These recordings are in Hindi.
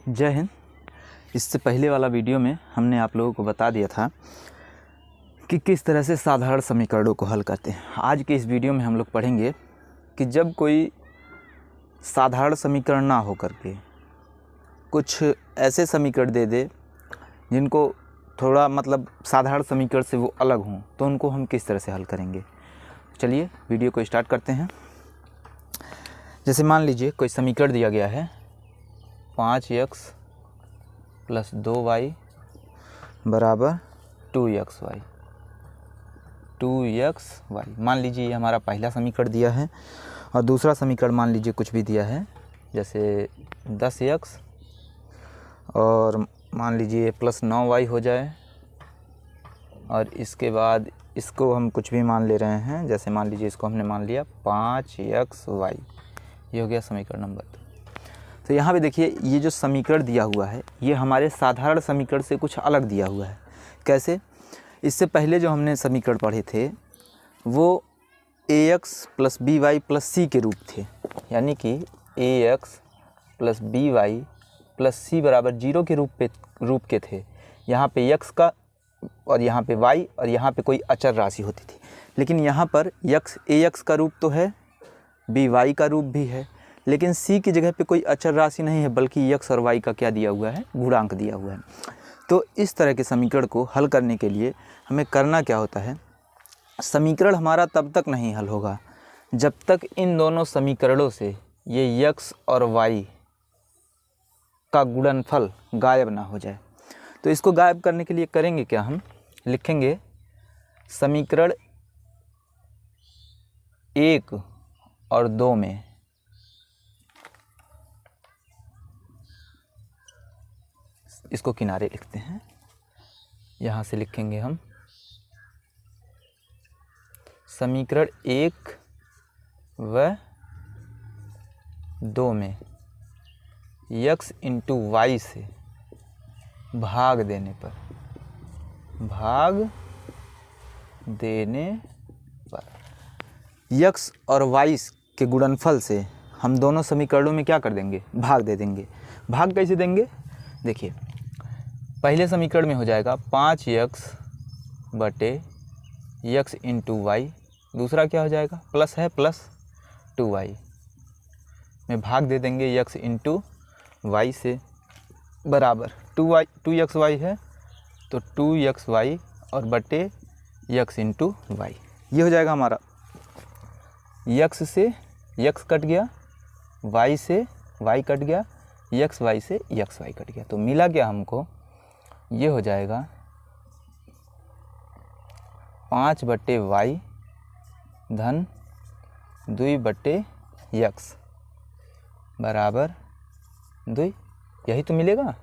जय हिंद। इससे पहले वाला वीडियो में हमने आप लोगों को बता दिया था कि किस तरह से साधारण समीकरणों को हल करते हैं। आज के इस वीडियो में हम लोग पढ़ेंगे कि जब कोई साधारण समीकरण ना हो करके कुछ ऐसे समीकरण दे दे जिनको थोड़ा साधारण समीकरण से वो अलग हों, तो उनको हम किस तरह से हल करेंगे। चलिए वीडियो को स्टार्ट करते हैं। जैसे मान लीजिए कोई समीकरण दिया गया है 5x + 2y = 2xy। मान लीजिए ये हमारा पहला समीकरण दिया है, और दूसरा समीकरण मान लीजिए कुछ भी दिया है, जैसे 10x और मान लीजिए +9y हो जाए, और इसके बाद इसको हम कुछ भी मान ले रहे हैं, जैसे मान लीजिए इसको हमने मान लिया 5xy। ये हो गया समीकरण नंबर 2। तो यहाँ पे देखिए ये जो समीकरण दिया हुआ है ये हमारे साधारण समीकरण से कुछ अलग दिया हुआ है। कैसे? इससे पहले जो हमने समीकरण पढ़े थे वो ax + by + c के रूप थे, यानी कि ax + by + c = 0 के रूप के थे। यहाँ पे x का और यहाँ पे y और यहाँ पे कोई अचर राशि होती थी। लेकिन यहाँ पर x ax का रूप तो है, by का रूप भी है, लेकिन c की जगह पे कोई अचर राशि नहीं है, बल्कि x और y का क्या दिया हुआ है, गुणांक दिया हुआ है। तो इस तरह के समीकरण को हल करने के लिए हमें करना क्या होता है, समीकरण हमारा तब तक नहीं हल होगा जब तक इन दोनों समीकरणों से ये x और y का गुणनफल गायब ना हो जाए। तो इसको गायब करने के लिए करेंगे क्या, हम लिखेंगे समीकरण 1 और 2 में इसको किनारे लिखते हैं। यहाँ से लिखेंगे हम समीकरण 1 व 2 में x × y से भाग देने पर x और y के गुणनफल से हम दोनों समीकरणों में क्या कर देंगे, भाग दे देंगे। भाग कैसे देंगे? देखिए पहले समीकरण में हो जाएगा 5x / x × y, दूसरा क्या हो जाएगा, प्लस है प्लस 2y में भाग दे देंगे x × y से, बराबर 2xy है तो 2xy और बटे x × y। ये हो जाएगा हमारा x से x कट गया, y से y कट गया, xy से xy कट गया। तो मिला क्या हमको, ये हो जाएगा 5/y धन 2/x बराबर 2। यही तो मिलेगा।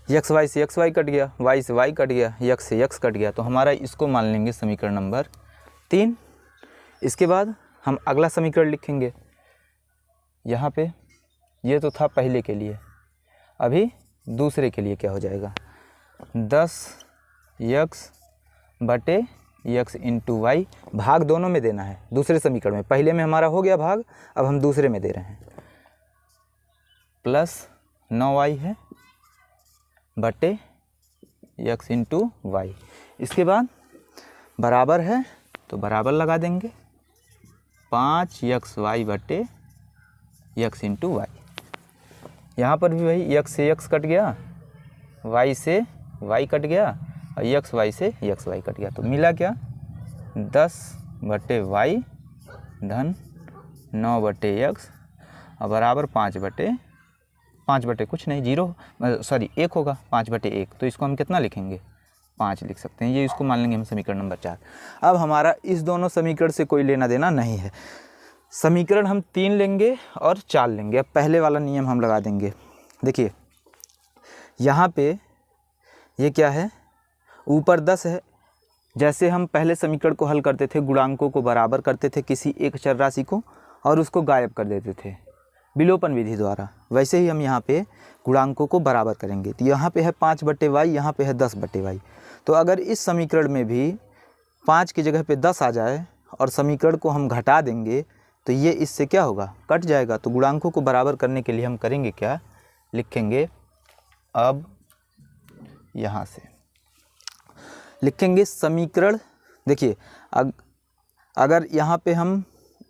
xy से xy कट गया, y से y कट गया, x से x कट गया। तो हमारा इसको मान लेंगे समीकरण नंबर 3। इसके बाद हम अगला समीकरण लिखेंगे। यहाँ पे ये तो था पहले के लिए, अभी दूसरे के लिए क्या हो जाएगा, 10x / x × y। भाग दोनों में देना है, दूसरे समीकरण में। पहले में हमारा हो गया भाग, अब हम दूसरे में दे रहे हैं। प्लस 9y है बटे x × y। इसके बाद बराबर है तो बराबर लगा देंगे 5xy बटे x × y। यहाँ पर भी वही x से x कट गया, y से y कट गया, और xy से xy कट गया। तो मिला क्या, 10/y धन 9/x और बराबर 5 बटे कुछ नहीं, 1 होगा, 5/1। तो इसको हम कितना लिखेंगे, 5 लिख सकते हैं। ये इसको मान लेंगे हम समीकरण नंबर 4। अब हमारा इस दोनों समीकरण से कोई लेना देना नहीं है। समीकरण हम 3 लेंगे और 4 लेंगे। अब पहले वाला नियम हम लगा देंगे। देखिए यहाँ पे ये क्या है, ऊपर 10 है। जैसे हम पहले समीकरण को हल करते थे, गुणांकों को बराबर करते थे किसी एक चर राशि को और उसको गायब कर देते थे विलोपन विधि द्वारा, वैसे ही हम यहाँ पे गुणांकों को बराबर करेंगे। तो यहाँ पे है 5/y, यहाँ पे है 10/y। तो अगर इस समीकरण में भी 5 की जगह पे 10 आ जाए और समीकरण को हम घटा देंगे तो ये इससे क्या होगा, कट जाएगा। तो गुणांकों को बराबर करने के लिए हम करेंगे क्या, लिखेंगे अब यहाँ से लिखेंगे समीकरण। देखिए अगर यहाँ पे हम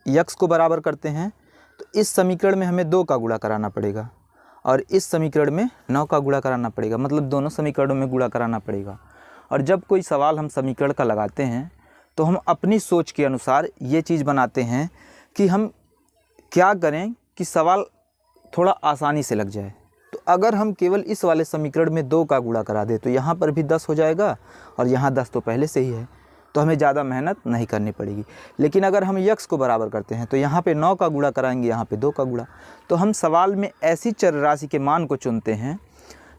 यक्स को बराबर करते हैं तो इस समीकरण में हमें 2 का गुणा कराना पड़ेगा और इस समीकरण में 9 का गुणा कराना पड़ेगा, मतलब दोनों समीकरणों में गुणा कराना पड़ेगा। और जब कोई सवाल हम समीकरण का लगाते हैं तो हम अपनी सोच के अनुसार ये चीज़ बनाते हैं कि हम क्या करें कि सवाल थोड़ा आसानी से लग जाए। तो अगर हम केवल इस वाले समीकरण में 2 का गुणा करा दें तो यहाँ पर भी 10 हो जाएगा और यहाँ 10 तो पहले से ही है, तो हमें ज़्यादा मेहनत नहीं करनी पड़ेगी। लेकिन अगर हम यक्स को बराबर करते हैं तो यहाँ पे 9 का गुणा कराएंगे, यहाँ पे 2 का गुणा। तो हम सवाल में ऐसी चर राशि के मान को चुनते हैं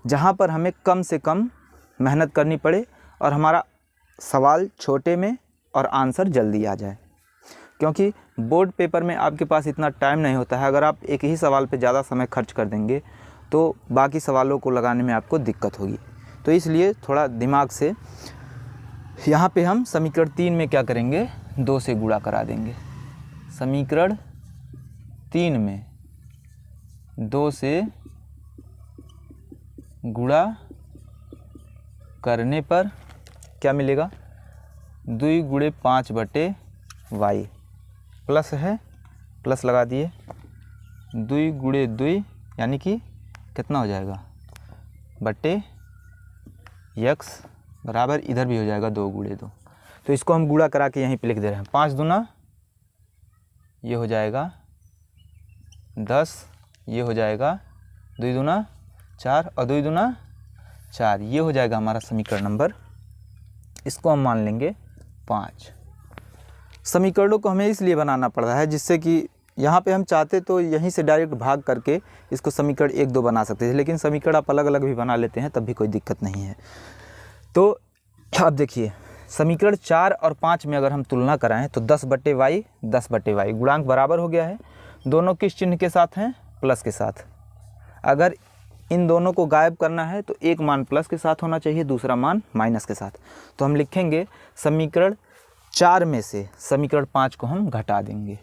जहाँ पर हमें कम से कम मेहनत करनी पड़े और हमारा सवाल छोटे में और आंसर जल्दी आ जाए। क्योंकि बोर्ड पेपर में आपके पास इतना टाइम नहीं होता है। अगर आप एक ही सवाल पे ज़्यादा समय खर्च कर देंगे तो बाकी सवालों को लगाने में आपको दिक्कत होगी। तो इसलिए थोड़ा दिमाग से यहाँ पे हम समीकरण 3 में क्या करेंगे, 2 से गुणा करा देंगे। समीकरण 3 में 2 से गुणा करने पर क्या मिलेगा, 2 गुणे 5 बटे वाई प्लस है, प्लस लगा दिए, 2 गुणे 2 यानी कि कितना हो जाएगा बटे यक्स बराबर इधर भी हो जाएगा 2 गुणे 2। तो इसको हम गुणा करा के यहीं पे लिख दे रहे हैं। 5 दूना ये हो जाएगा 10, ये हो जाएगा 2 दूना 4 और 2 दूना 4, ये हो जाएगा हमारा समीकरण नंबर। इसको हम मान लेंगे 5। समीकरणों को हमें इसलिए बनाना पड़ रहा है जिससे कि यहाँ पे हम चाहते तो यहीं से डायरेक्ट भाग करके इसको समीकरण 1 2 बना सकते थे, लेकिन समीकरण आप अलग अलग भी बना लेते हैं तब भी कोई दिक्कत नहीं है। तो अब देखिए समीकरण 4 और 5 में अगर हम तुलना कराएं तो 10 बटे वाई 10 बटे वाई गुणांक बराबर हो गया है। दोनों किस चिन्ह के साथ हैं, प्लस के साथ। अगर इन दोनों को गायब करना है तो एक मान प्लस के साथ होना चाहिए, दूसरा मान माइनस के साथ। तो हम लिखेंगे समीकरण 4 में से समीकरण 5 को हम घटा देंगे।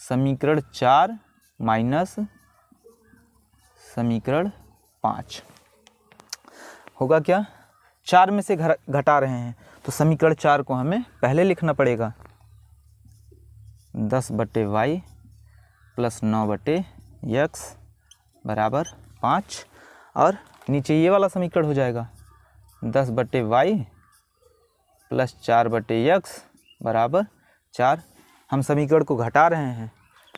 समीकरण 4 माइनस समीकरण 5 होगा क्या, 4 में से घटा रहे हैं तो समीकरण 4 को हमें पहले लिखना पड़ेगा 10 बटे वाई प्लस 9 बटे यक्स बराबर 5, और नीचे ये वाला समीकरण हो जाएगा 10 बटे वाई प्लस 4 बटे यक्स बराबर 4। हम समीकरण को घटा रहे हैं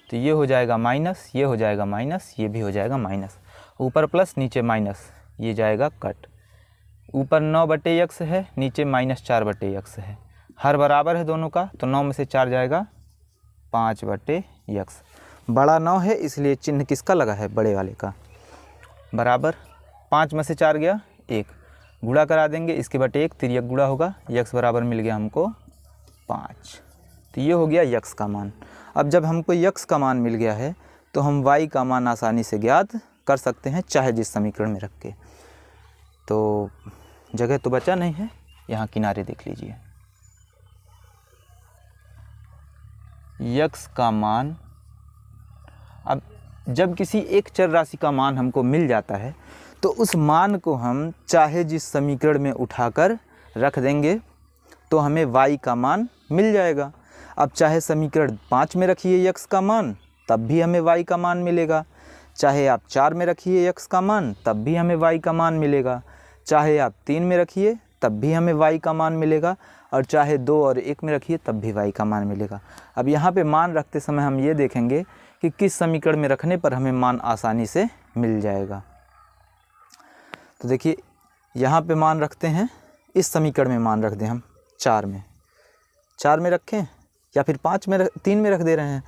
तो ये हो जाएगा माइनस, ये हो जाएगा माइनस, ये भी हो जाएगा माइनस, ऊपर प्लस नीचे माइनस, ये जाएगा कट। ऊपर 9 बटे यक्स है, नीचे माइनस 4 बटे यक्स है, हर बराबर है दोनों का, तो 9 में से 4 जाएगा 5 बटे यक्स। बड़ा 9 है इसलिए चिन्ह किसका लगा है, बड़े वाले का, बराबर 5 में से 4 गया 1, गुणा करा देंगे, इसके बटे 1 तिर्यक गुणा होगा, यक्स बराबर मिल गया हमको 5। तो ये हो गया यक्स का मान। अब जब हमको यक्स का मान मिल गया है तो हम वाई का मान आसानी से ज्ञात कर सकते हैं, चाहे जिस समीकरण में रख के। तो जगह तो बचा नहीं है, यहाँ किनारे देख लीजिए। यक्स का मान, अब जब किसी एक चर राशि का मान हमको मिल जाता है तो उस मान को हम चाहे जिस समीकरण में उठाकर रख देंगे तो हमें y का मान मिल जाएगा। अब चाहे समीकरण 5 में रखिए यक्स का मान तब भी हमें y का मान मिलेगा, चाहे आप 4 में रखिए यक्स का मान तब भी हमें y का मान मिलेगा, चाहे आप 3 में रखिए तब भी हमें y का मान मिलेगा, और चाहे 2 और 1 में रखिए तब भी y का मान मिलेगा। अब यहाँ पे मान रखते समय हम ये देखेंगे कि किस समीकरण में रखने पर हमें मान आसानी से मिल जाएगा। तो देखिए यहाँ पे मान रखते हैं, इस समीकरण में मान रख दें हम 4 में रखें या फिर 3 में रख दे रहे हैं।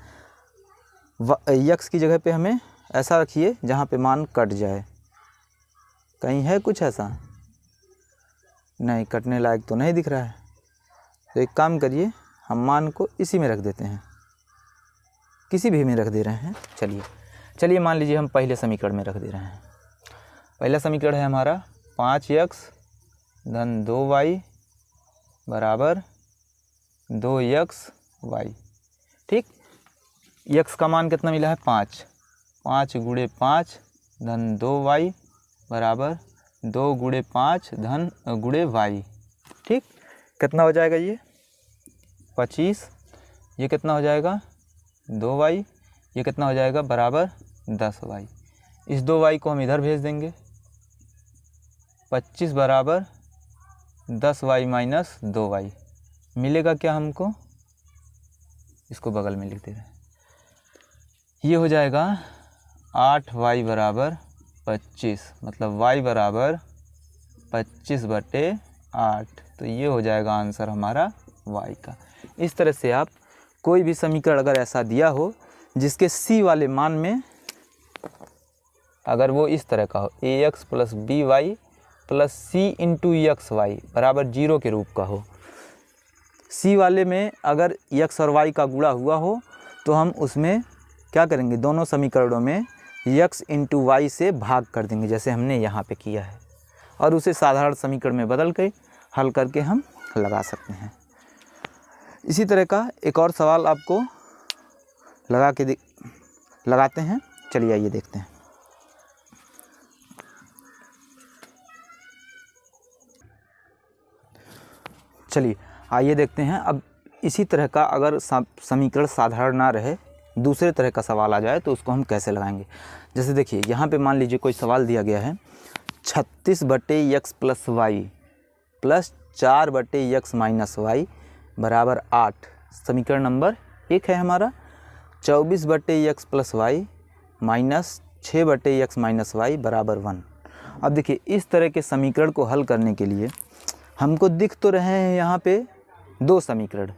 यक्स की जगह पे हमें ऐसा रखिए जहाँ पे मान कट जाए। कहीं है कुछ ऐसा? नहीं, कटने लायक तो नहीं दिख रहा है। तो एक काम करिए, हम मान को इसी में रख देते हैं, किसी भी में रख दे रहे हैं। चलिए मान लीजिए हम पहले समीकरण में रख दे रहे हैं। पहला समीकरण है हमारा 5x धन 2y बराबर 2xy। ठीक, यक्स का मान कितना मिला है 5, 5 गुणे 5 धन 2y बराबर 2 गुणे 5 धन गुणे y। ठीक, कितना हो जाएगा ये 25, ये कितना हो जाएगा 2y, ये कितना हो जाएगा बराबर 10y। इस 2y को हम इधर भेज देंगे, 25 बराबर 10y माइनस 2y मिलेगा क्या हमको, इसको बगल में लिख दे रहे हैं, ये हो जाएगा 8y बराबर 25, मतलब y बराबर 25/8। तो ये हो जाएगा आंसर हमारा y का। इस तरह से आप कोई भी समीकरण अगर ऐसा दिया हो जिसके c वाले मान में अगर वो इस तरह का हो ax plus by plus c into x y बराबर 0 के रूप का हो, c वाले में अगर x और y का गुणा हुआ हो तो हम उसमें क्या करेंगे, दोनों समीकरणों में x इंटू वाई से भाग कर देंगे जैसे हमने यहाँ पे किया है, और उसे साधारण समीकरण में बदल के हल करके हम लगा सकते हैं। इसी तरह का एक और सवाल आपको लगाते हैं, चलिए आइए देखते हैं। चलिए आइए देखते हैं। अब इसी तरह का अगर समीकरण साधारण ना रहे, दूसरे तरह का सवाल आ जाए तो उसको हम कैसे लगाएंगे। जैसे देखिए यहाँ पे मान लीजिए कोई सवाल दिया गया है 36/x plus y plus 4/x minus y बराबर 8, समीकरण नंबर 1 है हमारा। 24/x plus y minus 6/x minus y बराबर 1। अब देखिए इस तरह के समीकरण को हल करने के लिए हमको दिख तो रहे हैं यहाँ पे 2 समीकरण,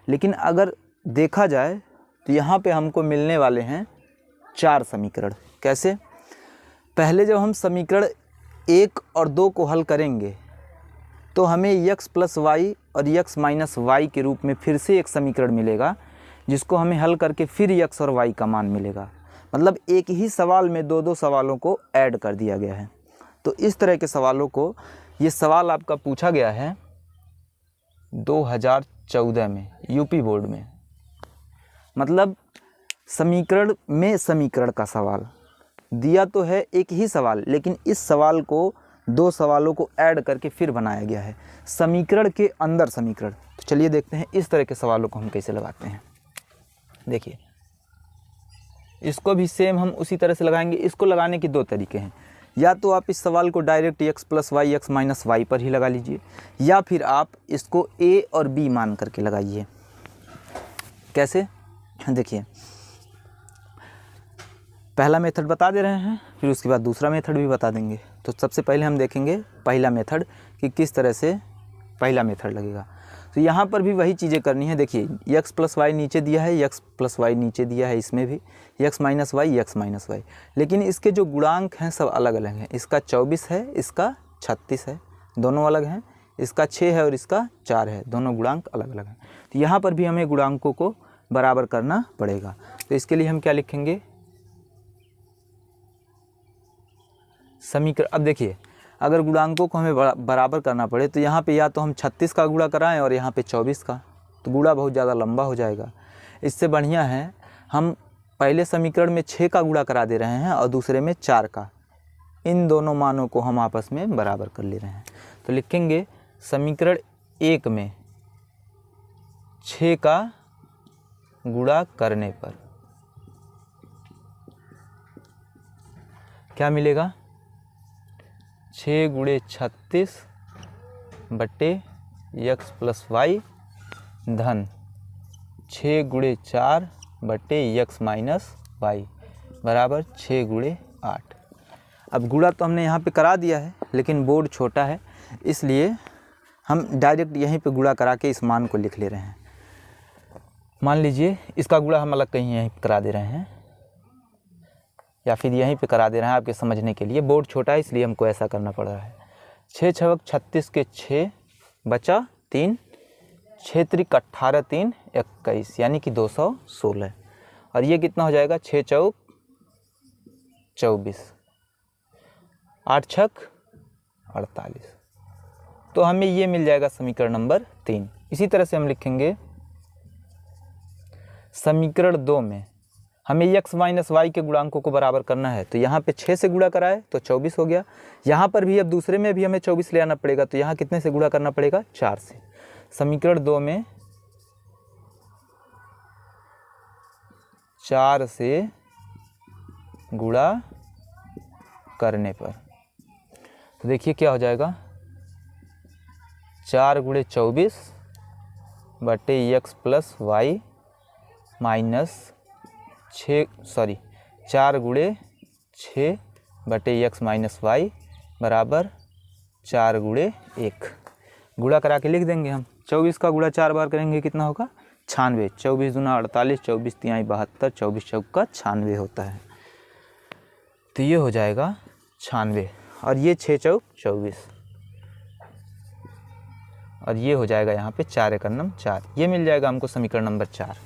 लेकिन अगर देखा जाए तो यहाँ पे हमको मिलने वाले हैं 4 समीकरण। कैसे, पहले जब हम समीकरण 1 और 2 को हल करेंगे तो हमें x प्लस वाई और x माइनस वाई के रूप में फिर से एक समीकरण मिलेगा, जिसको हमें हल करके फिर x और y का मान मिलेगा। मतलब एक ही सवाल में 2-2 सवालों को ऐड कर दिया गया है। तो इस तरह के सवालों को, ये सवाल आपका पूछा गया है 2014 में यूपी बोर्ड में। मतलब समीकरण में समीकरण का सवाल दिया तो है एक ही सवाल, लेकिन इस सवाल को 2 सवालों को ऐड करके फिर बनाया गया है, समीकरण के अंदर समीकरण। तो चलिए देखते हैं इस तरह के सवालों को हम कैसे लगाते हैं। देखिए इसको भी सेम हम उसी तरह से लगाएंगे। इसको लगाने के 2 तरीके हैं, या तो आप इस सवाल को direct x plus y x minus y पर ही लगा लीजिए, या फिर आप इसको a और b मान करके लगाइए। कैसे, देखिए पहला मेथड बता दे रहे हैं, फिर उसके बाद दूसरा मेथड भी बता देंगे। तो सबसे पहले हम देखेंगे पहला मेथड कि किस तरह से पहला मेथड लगेगा। तो यहाँ पर भी वही चीज़ें करनी है। देखिए x प्लस वाई नीचे दिया है, x प्लस वाई नीचे दिया है, इसमें भी x माइनस वाई, लेकिन इसके जो गुणांक हैं सब अलग अलग हैं। इसका 24 है, इसका 36 है, दोनों अलग हैं। इसका 6 है और इसका 4 है, दोनों गुणांक अलग अलग हैं। तो यहाँ पर भी हमें गुणांकों को बराबर करना पड़ेगा। तो इसके लिए हम क्या लिखेंगे, समीकरण। अब देखिए अगर गुणांकों को हमें बराबर करना पड़े तो यहाँ पे या तो हम 36 का गुणा कराएं और यहाँ पे 24 का, तो गुणा बहुत ज़्यादा लंबा हो जाएगा। इससे बढ़िया है हम पहले समीकरण में 6 का गुणा करा दे रहे हैं और दूसरे में 4 का, इन दोनों मानों को हम आपस में बराबर कर ले रहे हैं। तो लिखेंगे समीकरण 1 में 6 का गुणा करने पर क्या मिलेगा, 6 गुणे 36 बटे x प्लस वाई धन 6 गुणे 4 बटे x माइनस वाई बराबर 6 गुणे 8। अब गुणा तो हमने यहाँ पे करा दिया है, लेकिन बोर्ड छोटा है इसलिए हम डायरेक्ट यहीं पे गुणा करा के इस मान को लिख ले रहे हैं। मान लीजिए इसका गुणा हम अलग कहीं यहीं करा दे रहे हैं, या फिर यहीं पे करा दे रहे हैं आपके समझने के लिए। बोर्ड छोटा है इसलिए हमको ऐसा करना पड़ रहा है। 6 छवक 36 के 6 बचा 3, 6 त्रिक 18 3 21 यानी कि 216। और ये कितना हो जाएगा, 6 चौक 24, 8 छक 48। तो हमें ये मिल जाएगा समीकरण नंबर 3। इसी तरह से हम लिखेंगे समीकरण 2 में हमें x माइनस वाई के गुणांकों को बराबर करना है, तो यहाँ पे 6 से गुणा कराए तो 24 हो गया। यहाँ पर भी अब दूसरे में भी हमें 24 ले आना पड़ेगा, तो यहाँ कितने से गुणा करना पड़ेगा, 4 से। समीकरण 2 में 4 से गुणा करने पर तो देखिए क्या हो जाएगा, 4 गुणे 24 बटे x प्लस वाई माइनस 4 गुणे 6 बटे x माइनस वाई बराबर 4 गुणे 1। गुणा करा के लिख देंगे हम। 24 का गुणा 4 बार करेंगे कितना होगा, 96। 24 दूना 48, 24 तिहाई 72, 24 चौका 96 होता है। तो ये हो जाएगा 96 और ये 6 चौक 24 और ये हो जाएगा यहाँ पे 4 एकन्नम 4। ये मिल जाएगा हमको समीकरण नंबर 4।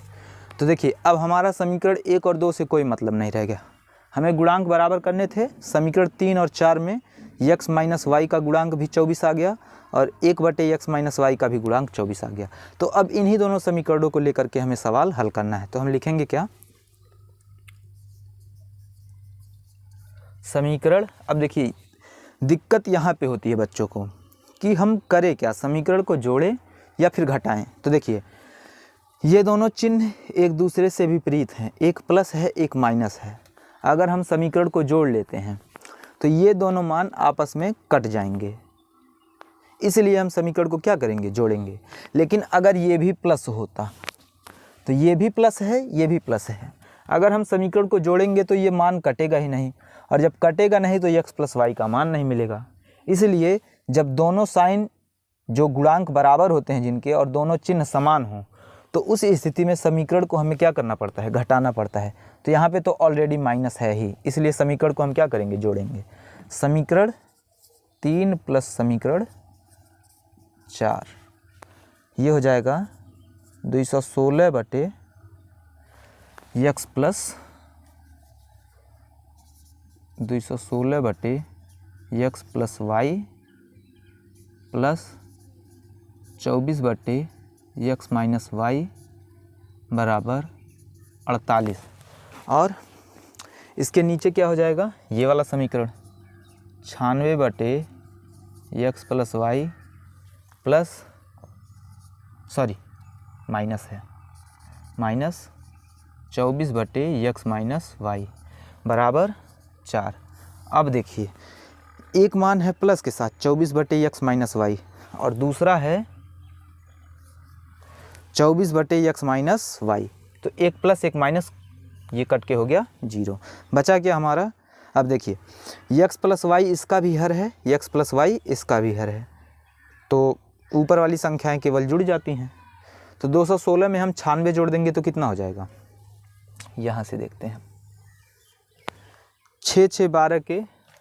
तो देखिए अब हमारा समीकरण 1 और 2 से कोई मतलब नहीं रह गया। हमें गुणांक बराबर करने थे। समीकरण 3 और 4 में x माइनस वाई का गुणांक भी 24 आ गया और 1 बटे x माइनस वाई का भी गुणांक 24 आ गया। तो अब इन्हीं दोनों समीकरणों को लेकर के हमें सवाल हल करना है। तो हम लिखेंगे क्या, समीकरण। अब देखिए दिक्कत यहाँ पे होती है बच्चों को कि हम करें क्या, समीकरण को जोड़ें या फिर घटाएं। तो देखिए ये दोनों चिन्ह एक दूसरे से विपरीत हैं, एक प्लस है एक माइनस है। अगर हम समीकरण को जोड़ लेते हैं तो ये दोनों मान आपस में कट जाएंगे, इसलिए हम समीकरण को क्या करेंगे, जोड़ेंगे। लेकिन अगर ये भी प्लस होता तो ये भी प्लस है ये भी प्लस है, अगर हम समीकरण को जोड़ेंगे तो ये मान कटेगा ही नहीं, और जब कटेगा नहीं तो x प्लस वाई का मान नहीं मिलेगा। इसलिए जब दोनों साइन जो गुणांक बराबर होते हैं जिनके और दोनों चिन्ह समान हों तो उस स्थिति में समीकरण को हमें क्या करना पड़ता है, घटाना पड़ता है। तो यहाँ पे तो ऑलरेडी माइनस है ही, इसलिए समीकरण को हम क्या करेंगे, जोड़ेंगे। समीकरण 3 प्लस समीकरण 4 ये हो जाएगा 216 बटे x प्लस 216 बटे x प्लस वाई प्लस 24 बटे x माइनस वाई बराबर 48। और इसके नीचे क्या हो जाएगा, ये वाला समीकरण 96 बटे x plus y plus minus है माइनस 24 बटे x माइनस वाई बराबर 4। अब देखिए एक मान है प्लस के साथ 24 बटे x माइनस वाई और दूसरा है 24 बटे x माइनस वाई। तो एक प्लस एक माइनस ये कट के हो गया 0, बचा क्या हमारा। अब देखिए x प्लस वाई इसका भी हर है, x प्लस वाई इसका भी हर है, तो ऊपर वाली संख्याएं केवल जुड़ जाती हैं। तो 216 में हम 96 जोड़ देंगे तो कितना हो जाएगा, यहाँ से देखते हैं। 6 6 12 के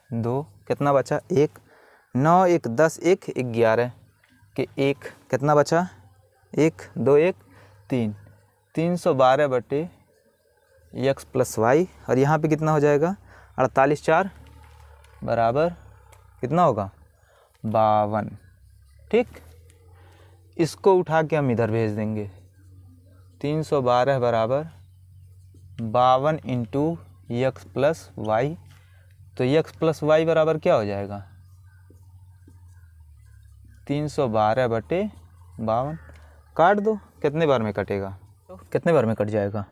2 कितना बचा, 1 9 1 10 1 11 के 1 कितना बचा, 1 2 1 3 312 बटे x प्लस वाई और यहाँ पे कितना हो जाएगा 48 4 बराबर कितना होगा 52। ठीक, इसको उठा के हम इधर भेज देंगे। 312 बराबर 52 इंटू x प्लस वाई, तो x प्लस वाई बराबर क्या हो जाएगा 312 बटे 52। काट दो, कितने बार में कटेगा, कितने बार में कट जाएगा,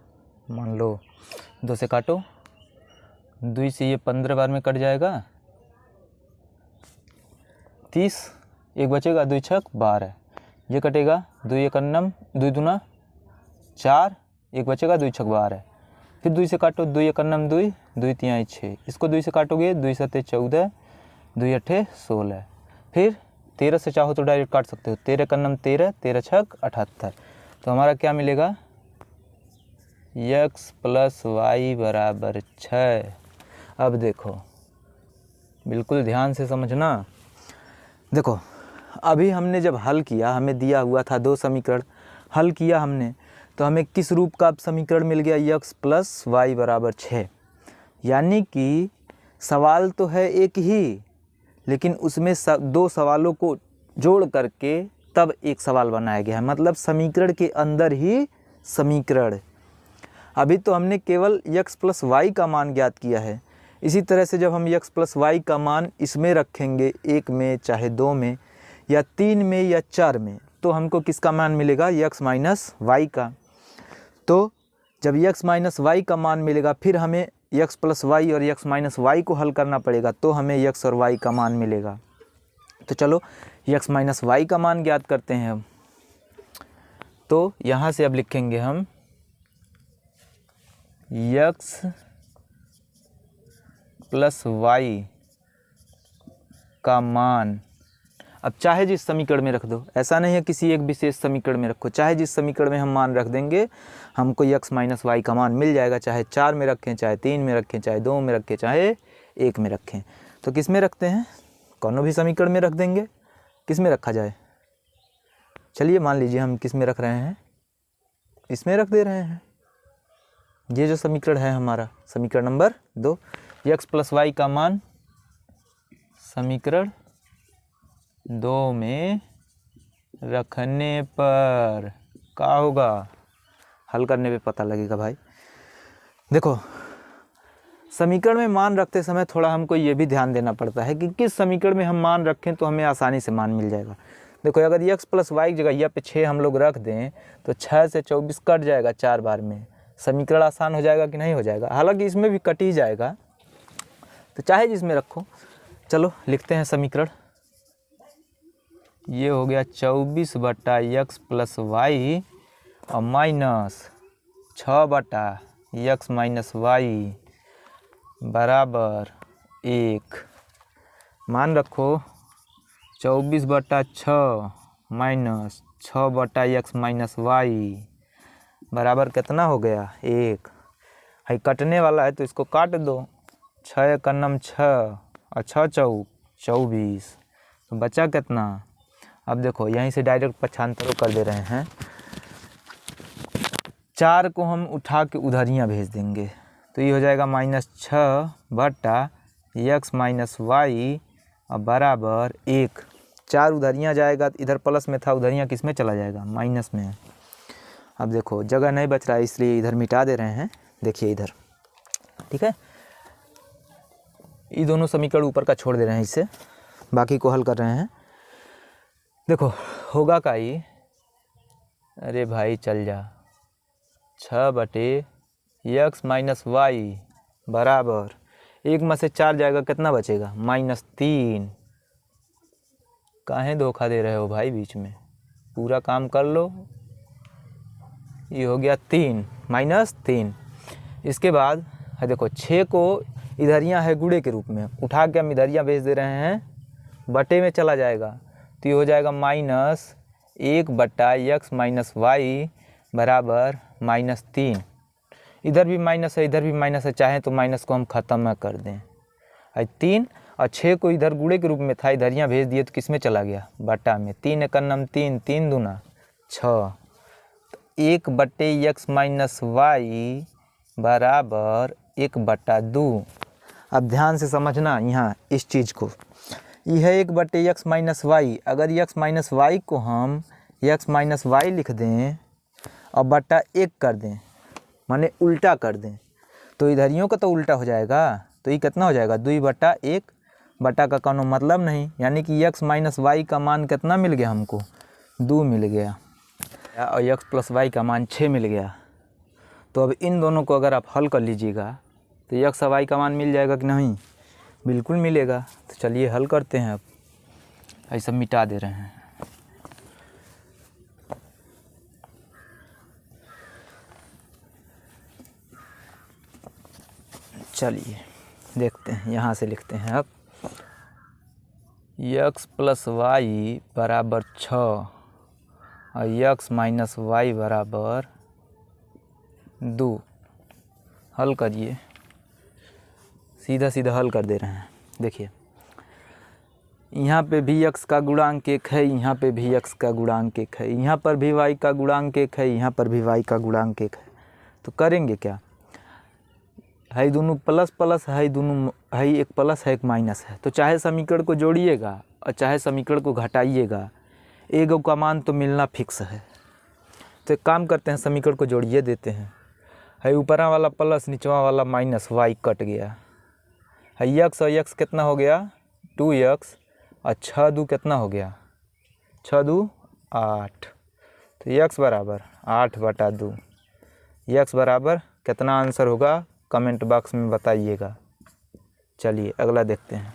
मान लो 2 से काटो, 2 से ये 15 बार में कट जाएगा, 30 एक बचेगा, 2 छक 12 ये कटेगा, 2 एकन्नम 2 दूना 4 एक बचेगा, 2 छक 12 फिर 2 से काटो, 2 एकन्नम 2 2 तिहाई 6 इसको 2 से काटोगे, 2 सत्ते 14 2 अट्ठे 16 फिर 13 से चाहो तो डायरेक्ट काट सकते हो, 13 एकन्नम 13 13 छक 78। तो हमारा क्या मिलेगा x प्लस वाई बराबर 6। अब देखो बिल्कुल ध्यान से समझना, देखो अभी हमने जब हल किया, हमें दिया हुआ था 2 समीकरण, हल किया हमने तो हमें किस रूप का समीकरण मिल गया, x प्लस वाई बराबर 6। यानी कि सवाल तो है एक ही, लेकिन उसमें 2 सवालों को जोड़ करके तब एक सवाल बनाया गया है, मतलब समीकरण के अंदर ही समीकरण। अभी तो हमने केवल x प्लस वाई का मान ज्ञात किया है। इसी तरह से जब हम x प्लस वाई का मान इसमें रखेंगे, 1 में चाहे 2 में या 3 में या 4 में, तो हमको किसका मान मिलेगा? x माइनस वाई का। तो जब x माइनस वाई का मान मिलेगा फिर हमें x प्लस वाई और x माइनस वाई को हल करना पड़ेगा, तो हमें x और y का मान मिलेगा। तो चलो x माइनस वाई का मान ज्ञात करते हैं हम। तो यहाँ से अब लिखेंगे हम x प्लस वाई का मान। अब चाहे जिस समीकरण में रख दो, ऐसा नहीं है किसी एक विशेष समीकरण में रखो, चाहे जिस समीकरण में हम मान रख देंगे हमको x माइनस वाई का मान मिल जाएगा। चाहे 4 में रखें, चाहे 3 में रखें, चाहे 2 में रखें, चाहे 1 में रखें। तो किस में रखते हैं? कौनों भी समीकरण में रख देंगे। किस में रखा जाए? चलिए मान लीजिए हम किस में रख रहे हैं, इसमें रख दे रहे हैं। ये जो समीकरण है हमारा, समीकरण नंबर 2, x प्लस वाई का मान समीकरण 2 में रखने पर क्या होगा? हल करने पे पता लगेगा भाई। देखो, समीकरण में मान रखते समय थोड़ा हमको ये भी ध्यान देना पड़ता है कि किस समीकरण में हम मान रखें तो हमें आसानी से मान मिल जाएगा। देखो, अगर x प्लस वाई की जगह यहाँ पे 6 हम लोग रख दें तो 6 से 24 कट जाएगा 4 बार में। समीकरण आसान हो जाएगा कि नहीं हो जाएगा? हालांकि इसमें भी कट ही जाएगा, तो चाहे जिसमें रखो। चलो लिखते हैं समीकरण। ये हो गया 24 बटा x प्लस वाई और माइनस 6 बटा x माइनस वाई बराबर 1। मान रखो 24 बटा 6 माइनस 6 बटा x माइनस वाई बराबर कितना हो गया? 1। है कटने वाला है तो इसको काट दो। 6 एक नम 6 और 6 चौक 24, तो बचा कितना? अब देखो यहीं से डायरेक्ट पक्षांतरों कर दे रहे हैं। 4 को हम उठा के उधरियाँ भेज देंगे, तो ये हो जाएगा -6 बटा x माइनस वाई और बराबर 1। 4 उधरियाँ जाएगा, इधर प्लस में था, उधरियाँ किस में चला जाएगा? माइनस में। अब देखो जगह नहीं बच रहा है इसलिए इधर मिटा दे रहे हैं। देखिए इधर, ठीक है, ये दोनों समीकरण ऊपर का छोड़ दे रहे हैं, इससे बाकी को हल कर रहे हैं। देखो होगा का ये, अरे भाई चल जा, 6 बटे x माइनस वाई बराबर 1 में से 4 जाएगा, कितना बचेगा? -3। काहे धोखा दे रहे हो भाई बीच में? पूरा काम कर लो। ये हो गया 3 -3। इसके बाद है देखो 6 को इधरियाँ है गुणे के रूप में, उठा के हम इधरियाँ भेज दे रहे हैं, बटे में चला जाएगा, तो ये हो जाएगा -1 बटा x माइनस वाई बराबर -3। इधर भी माइनस है, इधर भी माइनस है, चाहे तो माइनस को हम ख़त्म कर दें। 3 और 6 को इधर गुणे के रूप में था, इधरियाँ भेज दिए तो किस में चला गया? बटा में। 3 एक नम 3, 3 दूना 6, 1 बटे x माइनस वाई बराबर 1 बटा 2। अब ध्यान से समझना यहाँ इस चीज़ को, यह है 1 बटे x माइनस वाई। अगर x माइनस वाई को हम x माइनस वाई लिख दें और बटा 1 कर दें, माने उल्टा कर दें, तो इधरियों का तो उल्टा हो जाएगा, तो ये कितना हो जाएगा? 2 बटा 1। बटा का कोनो मतलब नहीं, यानी कि x माइनस वाई का मान कितना मिल गया हमको? 2 मिल गया, और x प्लस वाई का मान 6 मिल गया। तो अब इन दोनों को अगर आप हल कर लीजिएगा तो x और y का मान मिल जाएगा कि नहीं? बिल्कुल मिलेगा। तो चलिए हल करते हैं। अब ऐसा मिटा दे रहे हैं। चलिए देखते हैं, यहाँ से लिखते हैं। अब x प्लस वाई बराबर 6 और x माइनस वाई बराबर 2। हल करिए, सीधा सीधा हल कर दे रहे हैं। देखिए यहाँ पे भी x का गुणांक 1 है, यहाँ पे भी x का गुणांक 1 है, यहाँ पर भी y का गुणांक 1 है, यहाँ पर भी y का गुणांक 1 है। तो करेंगे क्या? है दोनों प्लस प्लस है, दोनों है, एक प्लस है एक माइनस है, तो चाहे समीकरण को जोड़िएगा और चाहे समीकरण को घटाइएगा, एक का मान तो मिलना फिक्स है। तो एक काम करते हैं, समीकरण को जोड़िए देते हैं। है ऊपरा वाला प्लस निचवा वाला माइनस, वाई कट गया है। यक्स और यक्स कितना हो गया 2x और 6 दूँ कितना हो गया 6 दूँ 8। तो यक्स बराबर 8/2। यक्स बराबर कितना आंसर होगा कमेंट बॉक्स में बताइएगा। चलिए अगला देखते हैं।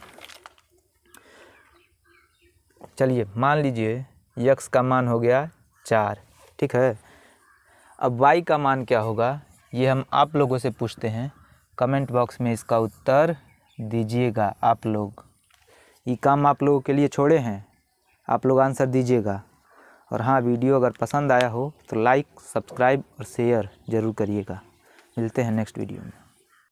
चलिए मान लीजिए यक्स का मान हो गया 4, ठीक है। अब वाई का मान क्या होगा ये हम आप लोगों से पूछते हैं। कमेंट बॉक्स में इसका उत्तर दीजिएगा आप लोग। ये काम आप लोगों के लिए छोड़े हैं, आप लोग आंसर दीजिएगा। और हाँ, वीडियो अगर पसंद आया हो तो लाइक, सब्सक्राइब और शेयर ज़रूर करिएगा। मिलते हैं नेक्स्ट वीडियो में।